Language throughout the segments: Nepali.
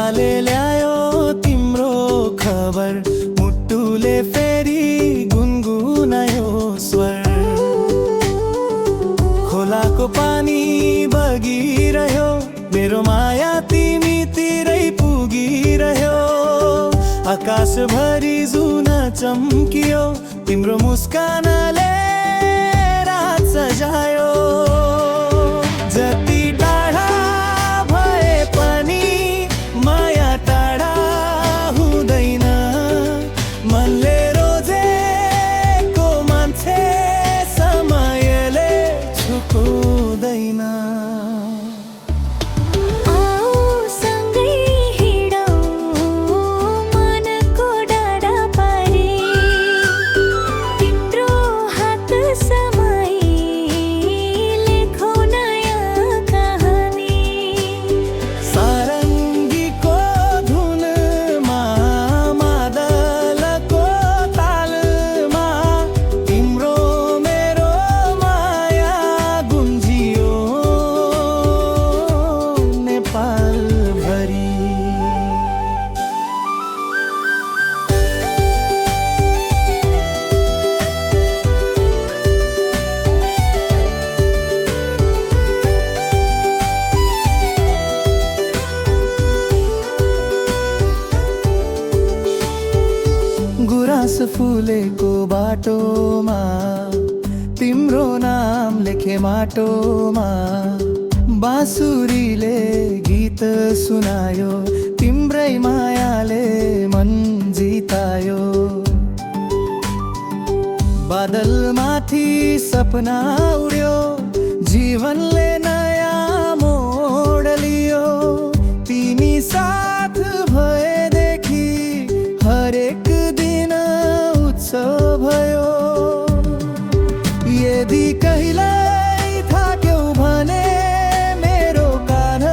काले ल्यायो तिम्रो खबर, मुटुले फेरि गुनगुनायो स्वर। खोलाको पानी बगिरह्यो, मेरो माया तिमीतिरै पुगिरह्यो। आकाशभरि जुन चम्कियो, तिम्रो मुस्कानले रात सजायो। जति टाढा भए पनि माया टाढा हुँदैन, मनले रोजेको मान्छे समयले छुकोदैन। गुराँस फुलेको बाटोमा, तिम्रो नाम लेखे माटोमा। बाँसुरीले गीत सुनायो, तिम्रै मायाले मन जितायो। बादलमाथि सपना उड्यो, जीवनले नयाँ मोड लियो। तिमी साथ भएदेखि हरेक दिन उत्सव भयो। यदि कहिल्यै थाक्यौ भने मेरो कान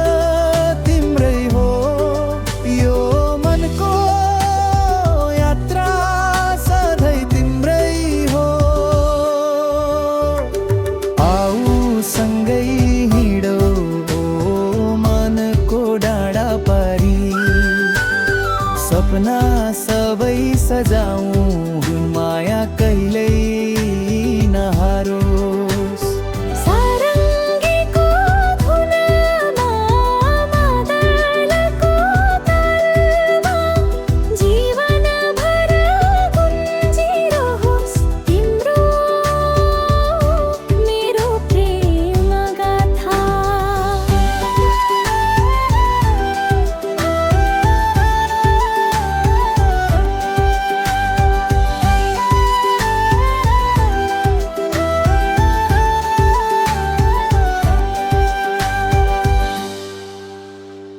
तिम्रै हो। यो मनको यात्रा सधैँ तिम्रै हो। आऊ सँगै हिँडौ मनको डाँडा पारी, सपना सबै सजाऊं, माया कहिल्यै नहारौं।